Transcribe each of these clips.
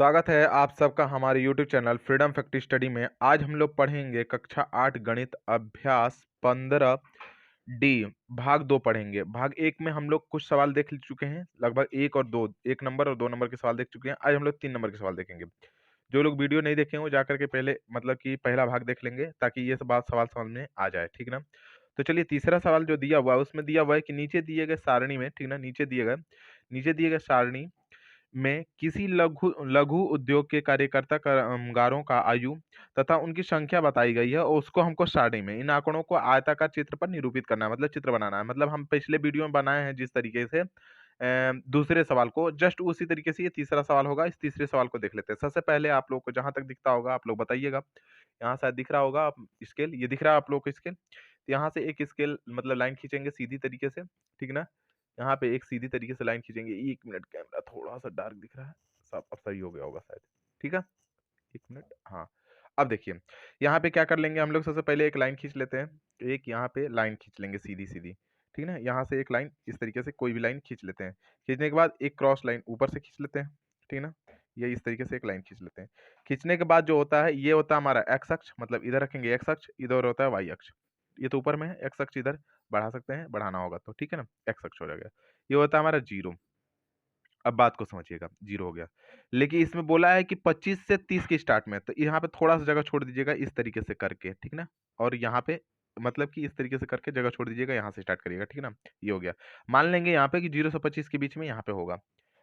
स्वागत है आप सबका हमारे YouTube channel freedom fact study में। आज हम लोग पढ़ेंगे कक्षा 8 गणित अभ्यास 15 डी भाग 2 पढ़ेंगे। भाग 1 में हम लोग कुछ सवाल देख चुके हैं, लगभग 1 और 2, 1 नंबर और 2 नंबर के सवाल देख चुके हैं। आज हम लोग 3 नंबर के सवाल देखेंगे। जो लोग वीडियो नहीं देखे हैं वो जाकर के पहले मतलब कि पहला भाग देख लेंगे ताकि ये सब बात सवाल समझ में आ जाए, ठीक ना। तो चलिए तीसरा सवाल जो दिया हुआ है उसमें दिया हुआ है कि नीचे दिए गए सारणी में, ठीक ना, नीचे दिए गए सारणी में किसी लघु लघु उद्योग के कार्यकर्ता कामगारों का आयु तथा उनकी संख्या बताई गई है और उसको हमको सारणी में इन आंकड़ों को आयताकार चित्र पर निरूपित करना है, मतलब चित्र बनाना है। मतलब हम पिछले वीडियो में बनाए हैं जिस तरीके से दूसरे सवाल को, जस्ट उसी तरीके से ये तीसरा सवाल होगा। इस तीसरे सवाल को देख लेते हैं। सबसे पहले आप लोग को जहां तक दिखता होगा आप लोग बताइएगा। यहाँ शायद दिख रहा होगा आप स्केल, ये दिख रहा है आप लोग को स्केल। तो यहाँ से एक स्केल मतलब लाइन खींचेंगे सीधी तरीके से, ठीक ना। यहाँ पे एक सीधी तरीके से लाइन खींचेंगे। 1 मिनट, कैमरा थोड़ा सा डार्क दिख रहा है। सब अब सही हो गया होगा शायद, ठीक है। 1 मिनट, हाँ। अब देखिए यहाँ पे क्या कर लेंगे हम लोग, सबसे पहले एक लाइन खींच लेते हैं। एक यहाँ पे लाइन खींच लेंगे सीधी सीधी, ठीक ना। यहाँ से एक लाइन इस तरीके से कोई भी लाइन खींच लेते हैं। खींचने के बाद एक क्रॉस लाइन ऊपर से खींच लेते हैं, ठीक ना। ये इस तरीके से एक लाइन खींच लेते हैं। खींचने के बाद जो होता है ये होता है हमारा एक्स अक्ष, मतलब इधर रखेंगे एक्स अक्ष, इधर होता है वाई अक्ष। ये तो ऊपर में है, एक्स अक्ष इधर बढ़ा सकते हैं, बढ़ाना होगा तो, ठीक है ना। एक्स अक्ष हो जाएगा। ये होता है हमारा जीरो। अब बात को समझिएगा, जीरो हो गया। लेकिन इसमें बोला है कि 25 से 30 के स्टार्ट में, तो यहाँ पे थोड़ा सा जगह छोड़ दीजिएगा इस तरीके से करके, ठीक ना। और यहाँ पे मतलब कि इस तरीके से करके जगह छोड़ दीजिएगा, यहाँ से स्टार्ट करिएगा, ठीक ना। ये हो गया। मान लेंगे यहाँ पे कि 0 से 25 के बीच में यहाँ पे होगा।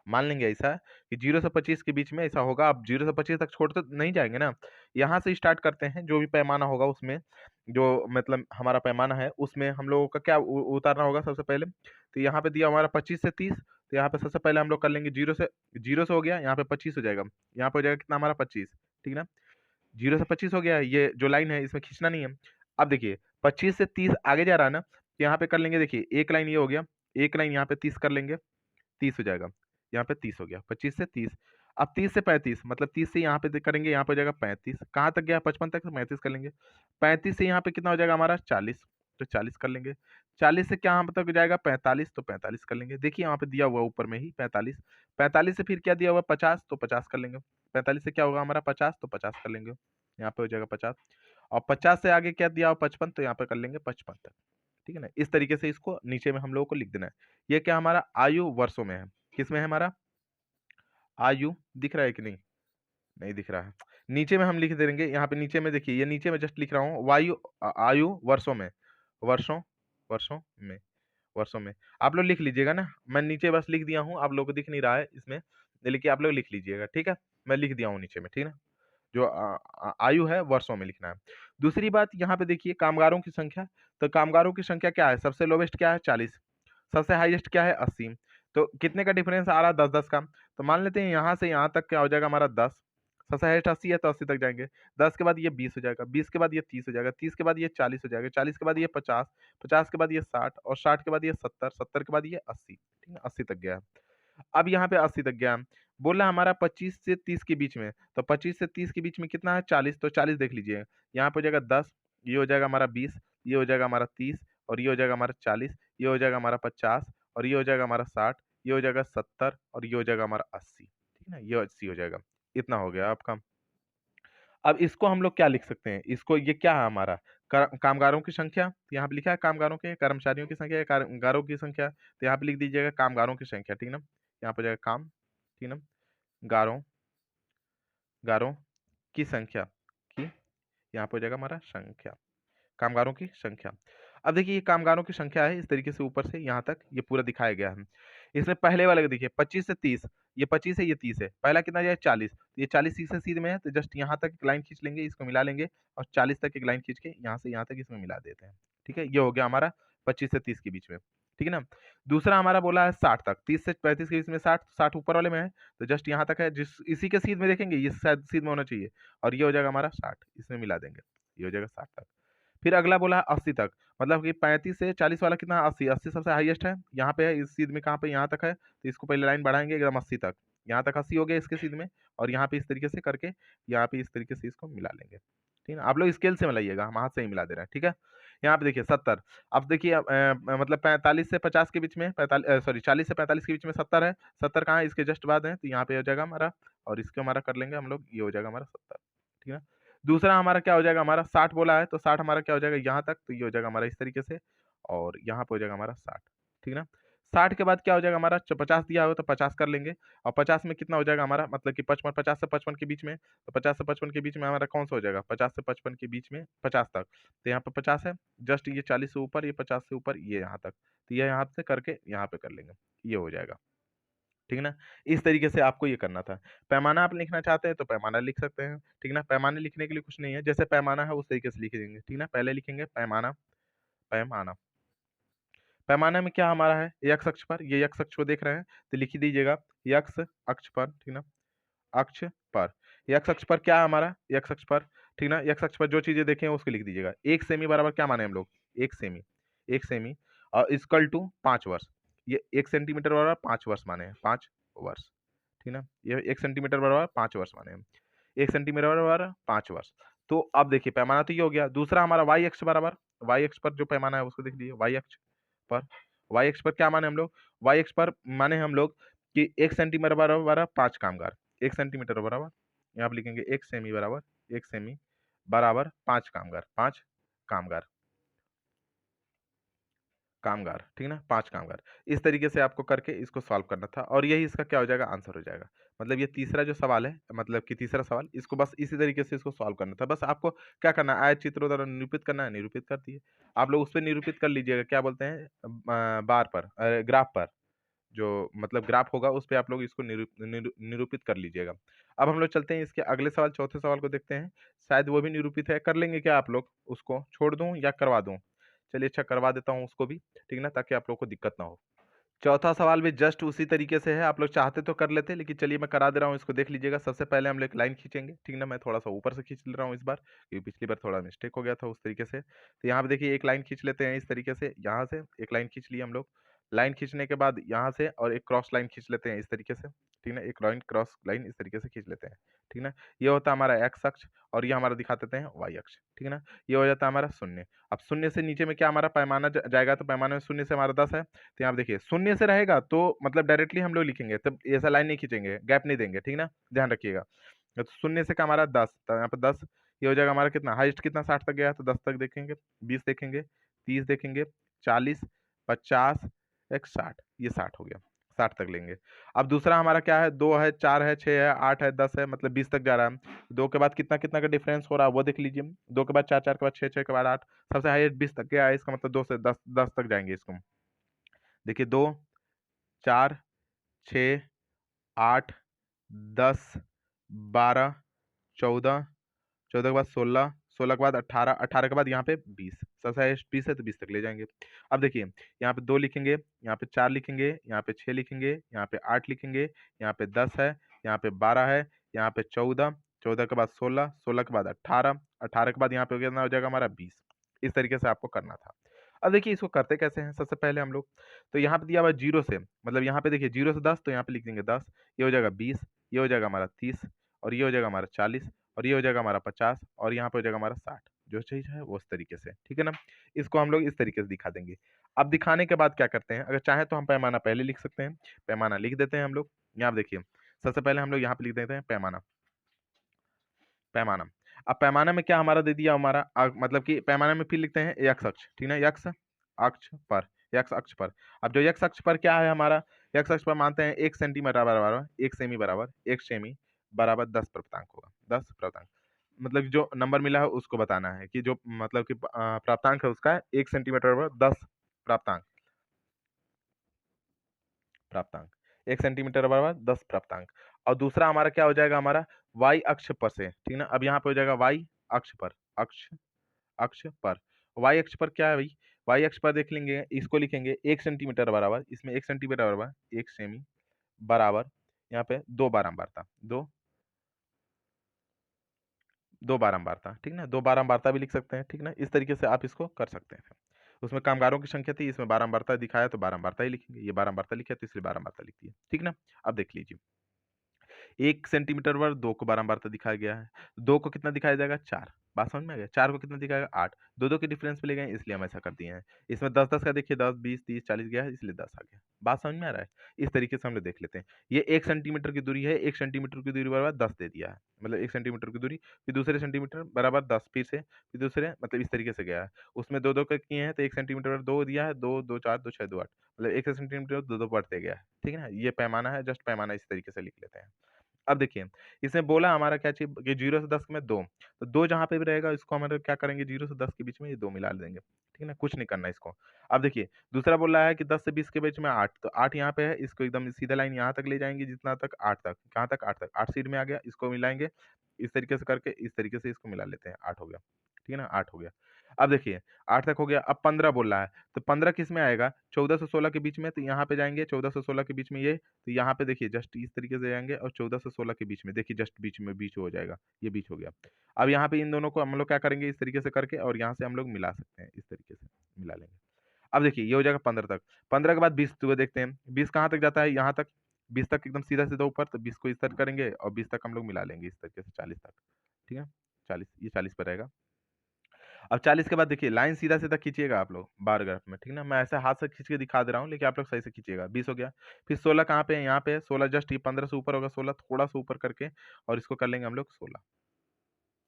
मान लेंगे ऐसा कि 0 से 25 के बीच में ऐसा होगा। अब 0 से 25 तक छोड़ते नहीं जाएंगे ना, यहाँ से स्टार्ट करते हैं। जो भी पैमाना होगा उसमें, जो मतलब हमारा पैमाना है उसमें हम लोगों का क्या उतारना होगा सबसे पहले। तो यहाँ पे दिया हमारा 25 से 30, तो यहाँ पे सबसे पहले हम लोग कर लेंगे 0 से हो गया, यहाँ पे 25 हो जाएगा। यहाँ पे हो जाएगा कितना हमारा 25, ठीक ना। 0 से 25 हो गया, ये जो लाइन है इसमें खींचना नहीं है। अब देखिए 25 से 30 आगे जा रहा है ना, तो यहाँ पे कर लेंगे। देखिए एक लाइन ये हो गया, एक लाइन यहाँ पे 30 कर लेंगे, 30 हो जाएगा। यहाँ पे 30 हो गया, 25 से 30। अब 30 से 35, मतलब 30 से यहाँ पे करेंगे, यहाँ पे हो जाएगा 35। कहाँ तक गया, 55 तक, तो 35 कर लेंगे। 35 से यहाँ पे कितना हो जाएगा हमारा 40, तो 40 कर लेंगे। 40 से क्या यहाँ तक जाएगा 45, तो 45 कर लेंगे। देखिए यहाँ पे दिया हुआ ऊपर में ही 45। 45 से फिर क्या दिया हुआ 50, तो 50 कर लेंगे। 45 से क्या होगा हमारा 50, तो 50 कर लेंगे। यहाँ पे हो जाएगा 50। और 50 से आगे क्या दिया हुआ 55, तो यहाँ पे कर लेंगे 55 तक, ठीक है ना। इस तरीके से इसको नीचे में हम लोगों को लिख देना है। ये क्या हमारा आयु वर्षों में है। किस में है हमारा आयु, दिख रहा है कि नहीं, नहीं दिख रहा है। नीचे में हम लिख देंगे, यहाँ पे नीचे में देखिए, ये नीचे में जस्ट लिख रहा हूँ वायु आयु वर्षों में, वर्षों वर्षों में, वर्षों में। आप लोग लिख लीजिएगा ना, मैं नीचे बस लिख दिया हूँ, आप लोगों को दिख नहीं रहा है इसमें, लेकिन आप लोग लिख लीजिएगा, ठीक है। मैं लिख दिया हूँ नीचे में, ठीक है ना। जो आयु है वर्षों में लिखना है। दूसरी बात यहाँ पे देखिए कामगारों की संख्या। तो कामगारों की संख्या क्या है, सबसे लोवेस्ट क्या है 40, सबसे हाईएस्ट क्या है 80। तो कितने का डिफरेंस आ रहा है 10-10 का। तो मान लेते हैं यहाँ से यहाँ तक क्या हो जाएगा हमारा 10, सबसे हाईएस्ट 80 है तो 80 तक जाएंगे। 10 के बाद ये 20 हो जाएगा, 20 के बाद ये 30 हो जाएगा, 30 के बाद ये 40 हो जाएगा, 40 के बाद ये 50, 50 के बाद ये 60 और 60 के बाद ये 70, 70 के बाद ये 80, ठीक है, 80 तक गया है। अब यहाँ पे 80 तक गया। बोला हमारा 25 से 30 के बीच में, तो 25 से 30 के बीच में कितना है 40, तो 40 देख लीजिए। यहाँ पे हो जाएगा 10, ये हो जाएगा हमारा 20, ये हो जाएगा हमारा 30 और ये हो जाएगा हमारा 40, ये हो जाएगा हमारा 50 और ये हो जाएगा हमारा 60, ये हो जाएगा 70 और ये हो जाएगा हमारा 80, ठीक है ना। ये 80 हो जाएगा। इतना हो गया आपका। अब इसको हम लोग क्या लिख सकते हैं, इसको ये क्या है हमारा कामगारों की संख्या। तो यहाँ पे लिखा है कामगारों के, कर्मचारियों की संख्या या कामगारों की संख्या, तो यहाँ पे लिख दीजिएगा कामगारों की संख्या, ठीक ना। यहाँ पे हो जाएगा काम, ठीक ना, गारों, गारों की संख्या की, यहाँ पे हो जाएगा हमारा संख्या, कामगारों की संख्या। अब देखिए ये कामगारों की संख्या है, इस तरीके से ऊपर से यहाँ तक ये पूरा दिखाया गया है। इसमें पहले वाले को देखिए 25 से 30, ये 25 है ये 30 है, पहला कितना जाए 40, तो ये 40 से सीधे में है, तो जस्ट यहाँ तक एक लाइन खींच लेंगे, इसको मिला लेंगे और 40 तक एक लाइन खींच के यहाँ से यहाँ तक इसमें मिला देते हैं, ठीक है। ये हो गया हमारा 25 से 30 के बीच में, ठीक है ना। दूसरा हमारा बोला है 60 तक, 30 से 35 के बीच में 60, 60 ऊपर वाले में है, तो जस्ट यहाँ तक है, जिस इसी के सीध में देखेंगे ये शायद सीध में होना चाहिए, और ये हो जाएगा हमारा 60, इसमें मिला देंगे, ये हो जाएगा 60 तक। फिर अगला बोला है 80 तक, मतलब कि 35 से 40 वाला कितना 80, 80 सबसे हाईएस्ट है, यहाँ पे है इस सीध में, कहाँ पे यहाँ तक है, तो इसको पहले लाइन बढ़ाएंगे एकदम 80 तक, यहाँ तक 80 हो गया इसके सीध में, और यहाँ पे इस तरीके से करके यहाँ पे इस तरीके से इसको मिला लेंगे, ठीक है ना। आप लोग स्केल से मिलाइएगा, हम हाथ से ही मिला दे रहे हैं, ठीक है। यहाँ पे देखिए 70। अब देखिए मतलब 45 से 50 के बीच में 40 से 45 के बीच में 70 है। 70 कहाँ है? इसके जस्ट बाद है, तो यहाँ पे हो जाएगा हमारा, और इसको हमारा कर लेंगे हम लोग, ये हो जाएगा हमारा 70। ठीक है। दूसरा हमारा क्या हो जाएगा, हमारा 60 बोला है, तो 60 हमारा क्या हो जाएगा यहाँ तक, तो ये हो जाएगा हमारा इस तरीके से, और यहाँ पे हो जाएगा हमारा 60। ठीक है ना। 60 के बाद क्या हो जाएगा हमारा, 50 दिया हो तो 50 कर लेंगे, और 50 में कितना हो जाएगा हमारा, मतलब कि 55, 50 से 55 के बीच में, तो 50 से 55 के बीच में हमारा कौन सा हो जाएगा, 50 से 55 के बीच में 50 तक, तो यहाँ पे 50 है, जस्ट ये 40 से ऊपर, ये 50 से ऊपर, ये यहाँ तक, तो ये यहाँ से करके यहाँ पे कर लेंगे, ये हो जाएगा। ठीक है ना। इस तरीके से आपको ये करना था। पैमाना आप लिखना चाहते हैं तो पैमाना लिख सकते हैं। ठीक है ना। पैमाने लिखने के लिए कुछ नहीं है, जैसे पैमाना है उस तरीके से लिख देंगे। ठीक है ना। पहले लिखेंगे पैमाना, पैमाना। पैमाने में क्या हमारा है, एक्स अक्ष पर, ये एक्स अक्ष को देख रहे हैं तो लिख ही दीजिएगा एक्स अक्ष पर। ठीक ना। अक्ष पर, एक्स अक्ष पर क्या है हमारा, एक्स अक्ष पर। ठीक ना। एक्स अक्ष पर जो चीजें देखें उसको लिख दीजिएगा। 1 सेमी बराबर क्या माने हम लोग, 1 सेमी, 1 सेमी और इक्वल टू 5 वर्ष। ये 1 सेंटीमीटर बराबर 5 वर्ष माने हैं, 5 वर्ष। ठीक ना। ये 1 सेंटीमीटर बराबर 5 वर्ष माने हैं, 1 सेंटीमीटर बराबर 5 वर्ष। तो अब देखिए पैमाना तो ये हो गया। दूसरा हमारा वाई अक्ष बराबर, वाई अक्ष पर जो पैमाना है उसको देख लीजिए, वाई अक्ष पर, वाई अक्ष पर क्या माने हम लोग, वाई अक्ष पर माने हम लोग कि 1 सेंटीमीटर बराबर 5 कामगार, 1 सेंटीमीटर बराबर, यहाँ पे लिखेंगे 1 सेमी बराबर, 1 सेमी बराबर 5 कामगार, 5 कामगार, कामगार। ठीक है ना, 5 कामगार। इस तरीके से आपको करके इसको सॉल्व करना था, और यही इसका क्या हो जाएगा, आंसर हो जाएगा। मतलब ये तीसरा जो सवाल है, मतलब कि तीसरा सवाल, इसको बस इसी तरीके से इसको सॉल्व करना था। बस आपको क्या करना है, आयत चित्रों द्वारा निरूपित करना है, निरूपित कर दिए। आप लोग उस पर निरूपित कर लीजिएगा, क्या बोलते हैं, बार पर, ग्राफ पर, जो मतलब ग्राफ होगा उस पे आप लोग इसको निरूपित कर लीजिएगा। अब हम लोग चलते हैं इसके अगले सवाल, चौथे सवाल को देखते हैं। शायद वो भी निरूपित है, कर लेंगे क्या आप लोग, उसको छोड़ दूं या करवा दूं? चलिए अच्छा, करवा देता हूँ उसको भी, ठीक ना, ताकि आप लोग को दिक्कत ना हो। चौथा सवाल भी जस्ट उसी तरीके से है, आप लोग चाहते तो कर लेते, लेकिन चलिए मैं करा दे रहा हूँ, इसको देख लीजिएगा। सबसे पहले हम लोग एक लाइन खींचेंगे, ठीक ना। मैं थोड़ा सा ऊपर से खींच ले रहा हूँ इस बार, क्योंकि पिछली बार थोड़ा मिस्टेक हो गया था उस तरीके से। तो यहाँ पे देखिए एक लाइन खींच लेते हैं इस तरीके से, यहाँ से एक लाइन खींच ली हम लोग। लाइन खींचने के बाद यहाँ से और एक क्रॉस लाइन खींच लेते हैं इस तरीके से, ठीक ना। एक लाइन क्रॉस लाइन इस तरीके से खींच लेते हैं, ठीक ना। ये होता है हमारा एक्स अक्ष, और ये हमारा दिखा देते हैं वाई अक्ष, ठीक है ना। ये हो जाता है हमारा शून्य। अब शून्य से नीचे में क्या हमारा पैमाना जाएगा, तो पैमाने में शून्य से हमारा 10 है, तो यहाँ पे देखिए शून्य से रहेगा तो मतलब डायरेक्टली हम लोग लिखेंगे, तब ऐसा लाइन नहीं खींचेंगे, गैप नहीं देंगे, ठीक ना, ध्यान रखिएगा। तो शून्य से का हमारा 10, तो यहाँ पे 10, ये हो जाएगा हमारा कितना, हाइस्ट कितना 60 तक गया, तो 10 तक देखेंगे, 20 देखेंगे, 30 देखेंगे, 40, 50, एक 60, ये 60 हो गया, 60 तक लेंगे। अब दूसरा हमारा क्या है, 2 है, 4 है, 6 है, 8 है, 10 है, मतलब 20 तक जा रहा है। 2 के बाद कितना कितना का डिफरेंस हो रहा है वो देख लीजिए। 2 के बाद 4, 4 के बाद 6, 6 के बाद 8, सबसे हाईएस्ट 20 तक गया है, इसका मतलब 2 से 10, 10 तक जाएंगे इसको। देखिए 2, 4, 6, 8, 10, 12, 14, 14 के बाद 16, 16 के बाद 18, 18 के बाद यहाँ पे 20, सबसे हाईएस्ट 20 है तो 20 तक ले जाएंगे। अब देखिए यहाँ पे 2 लिखेंगे, यहाँ पे 4 लिखेंगे, यहाँ पे 6 लिखेंगे, यहाँ पे 8 लिखेंगे, यहाँ पे 10 है, यहाँ पे 12 है, यहाँ पे 14, 14 के बाद 16, 16 के बाद 18, 18 के बाद यहाँ पे कितना हो जाएगा हमारा 20। इस तरीके से आपको करना था। अब देखिए इसको करते कैसे हैं, सबसे पहले हम लोग, तो यहाँ पे दिया हुआ 0 से, मतलब यहाँ पे देखिए 0 से 10, तो यहाँ पे लिख देंगे 10, ये हो जाएगा 20, ये हो जाएगा हमारा 30, और ये हो जाएगा हमारा 40, और ये हो जाएगा हमारा 50, और यहाँ पे हो जाएगा हमारा 60। जो चीज है वो उस तरीके से, ठीक है ना। इसको हम लोग इस तरीके से दिखा देंगे। अब दिखाने के बाद क्या करते हैं, अगर चाहे तो हम पैमाना पहले लिख सकते हैं, पैमाना लिख देते हैं हम लोग। यहाँ पे देखिए सबसे पहले हम लोग यहाँ पे लिख देते हैं पैमाना, पैमाना। अब पैमाना में क्या हमारा दे दिया, हमारा मतलब कि पैमाना में फिर लिखते हैं एक्स अक्ष, ठीक है, एक्स अक्ष पर, एक्स अक्ष पर। अब जो एक्स अक्ष पर क्या है हमारा, एक्स अक्ष पर मानते हैं 1 सेंटीमीटर बराबर, 1 सेमी बराबर, 1 सेमी बराबर 10 प्राप्तांक होगा, 10 प्राप्तांक। मतलब जो नंबर मिला है उसको बताना है कि जो मतलब कि प्राप्तांक है उसका 1 सेंटीमीटर बराबर 10 प्राप्तांक, प्राप्तांक 1 सेंटीमीटर बराबर 10 प्राप्तांक। और दूसरा हमारा क्या हो जाएगा, हमारा वाई अक्ष पर से, ठीक ना। अब यहाँ पे हो जाएगा वाई अक्ष पर, अक्ष अक्ष पर, वाई अक्ष पर क्या है भाई, वाई अक्ष पर देख लेंगे, इसको लिखेंगे 1 सेंटीमीटर बराबर, इसमें 1 सेंटीमीटर बराबर 1 सेमी बराबर, यहाँ पे 2 बारंबारता, दो बारंबारता, ठीक ना, 2 बारंबारता भी लिख सकते हैं, ठीक ना। इस तरीके से आप इसको कर सकते हैं। उसमें कामगारों की संख्या थी, इसमें बारंबारता दिखाया तो बारंबारता ही लिखेंगे, ये बारंबारता लिखा तो इसलिए बारंबारता लिख दिए, ठीक ना। अब देख लीजिए 1 सेंटीमीटर पर 2 को बारंबारता दिखाया गया है, 2 को कितना दिखाया जाएगा, 4, बात समझ में आ गया? 4 को कितना दिखाएगा 8, 2-2 के डिफरेंस पे ले गए इसलिए हम ऐसा कर दिए हैं। इसमें 10-10 का देखिए 10, 20, 30, 40 गया है इसलिए 10 आ गया। बात समझ में आ रहा है? इस तरीके से हम लोग देख लेते हैं। ये 1 सेंटीमीटर की दूरी है, 1 सेंटीमीटर की दूरी बराबर 10 दे दिया है। मतलब 1 सेंटीमीटर की दूरी, फिर दूसरे सेंटीमीटर बराबर 10 फिर दूसरे मतलब इस तरीके से गया है। उसमें 2-2 का किए हैं तो 1 सेंटीमीटर 2 दिया है, 2, 2 4, 2 6, 2 8 मतलब 1 सेंटीमीटर 2-2 बढ़ते गया है। ठीक है ना? ये पैमाना है, जस्ट पैमाना इस तरीके से लिख लेते हैं। अब देखिए, इसने बोला हमारा क्या चाहिए कि 0 से 10 में 2, तो 2 जहाँ पे भी रहेगा इसको हम क्या करेंगे 0 से 10 के बीच में ये 2 मिला देंगे, ठीक है ना? कुछ नहीं करना है इसको। अब देखिए, दूसरा बोल रहा है कि 10 से 20 के बीच में 8, तो 8 यहाँ पे है, इसको एकदम सीधा लाइन यहाँ तक ले जाएँगे जितना तक 8 तक, कहाँ तक 8 तक, 8 सीध में आ गया, इसको मिलाएँगे, इस तरीके से करके इस तरीके से इसको मिला लेते हैं, 8 हो गया, ठीक है ना? 8 हो गया। अब देखिए, 8 तक हो गया, अब 15 बोल रहा है, तो 15 किस में आएगा? 14 से 16 के बीच में, तो यहाँ पे जाएँगे 14 से 16 के बीच में ये, तो यहाँ पे देखिए जस्ट इस तरीके से जाएँगे और 14 से 16 के बीच में, देखिए जस्ट बीच में बीच हो जाएगा, ये बीच हो गया। अब यहाँ पे इन दोनों को हम लोग क्या करेंगे इस तरीके से करके और यहाँ से हम लोग मिला सकते हैं, इस तरीके से मिला लेंगे। अब देखिए ये हो जाएगा 15 तक, 15 के बाद 20 को देखते हैं, 20 कहाँ तक जाता है? यहाँ तक, 20 तक एकदम सीधा-सीधा ऊपर, तो 20 को इस तरह करेंगे और 20 तक हम लोग मिला लेंगे इस तरीके से 40 तक, ठीक है? 40 ये 40 पे रहेगा। अब 40 के बाद देखिए लाइन सीधा-सीधा खींचिएगा आप लोग बार ग्राफ में, ठीक है ना? मैं ऐसे हाथ से खींच के दिखा दे रहा हूँ, लेकिन आप लोग सही से खींचिएगा। 20 हो गया, फिर 16 कहाँ पे है? यहाँ पे है, 16 जस्ट ये 15 से ऊपर होगा, 16 थोड़ा-सा ऊपर करके और इसको कर लेंगे हम लोग 16,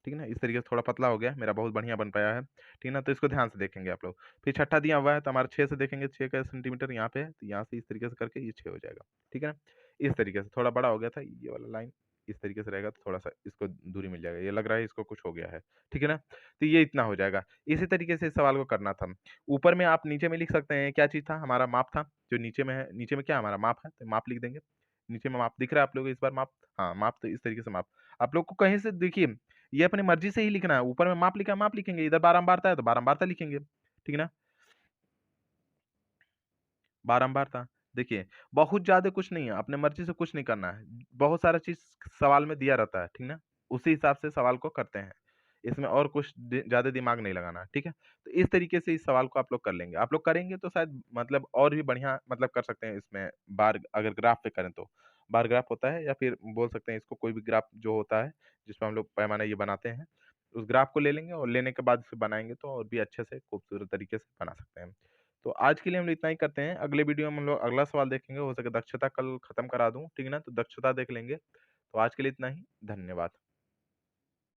ठीक है ना? इस तरीके से थोड़ा पतला हो गया, मेरा बहुत बढ़िया बन पाया है, ठीक है ना? तो इसको ध्यान से देखेंगे आप लोग। फिर छठा दिया हुआ है, तो हमारा 6 से देखेंगे, 6 का सेंटीमीटर यहाँ पे है, तो यहाँ से इस तरीके से करके ये 6 हो जाएगा, ठीक है ना? इस तरीके से थोड़ा बड़ा हो गया था, ये वाला लाइन इस तरीके से रहेगा तो थोड़ा-सा इसको दूरी मिल जाएगा। ये लग रहा है इसको कुछ हो गया है, ठीक है ना? तो ये इतना हो जाएगा। इसी तरीके से इस सवाल को करना था। ऊपर में आप नीचे में लिख सकते हैं, क्या चीज़ था? हमारा माप था, जो नीचे में है, नीचे में क्या है हमारा माप है, तो माप लिख देंगे। नीचे में माप दिख रहा है आप लोगों को इस बार माप? हाँ, माप तो इस तरीके से माप। आप लोग को कहीं से देखिए ये अपनी मर्ज़ी से ही लिखना है, ऊपर में माप लिखा है, माप लिखेंगे, इधर बारंबारता है, तो बारंबारता लिखेंगे, ठीक है ना? बारंबारता, देखिए, बहुत ज़्यादा कुछ नहीं है, अपने मर्ज़ी से कुछ नहीं करना है। बहुत सारा चीज़ सवाल में दिया रहता है, ठीक ना? उसी हिसाब से सवाल को करते हैं। इसमें और कुछ ज़्यादा दिमाग नहीं लगाना है, ठीक है? तो इस तरीके से इस सवाल को आप लोग कर लेंगे। आप लोग करेंगे तो शायद मतलब और भी बढ़िया मतलब कर सकते हैं इसमें बार अगर ग्राफ पे करें तो। बार ग्राफ होता है या फिर बोल सकते हैं इसको कोई भी ग्राफ जो होता है, जिसमें हम लोग पैमाना ये बनाते हैं, उस ग्राफ को ले लेंगे और लेने के बाद इसे बनाएँगे तो और भी अच्छे से खूबसूरत तरीके से बना सकते हैं। तो आज के लिए हम लोग इतना ही करते हैं। अगले वीडियो में हम लोग अगला सवाल देखेंगे। हो सके दक्षता कल खत्म करा दूँ, ठीक है ना? तो दक्षता देख लेंगे। तो आज के लिए इतना ही। धन्यवाद।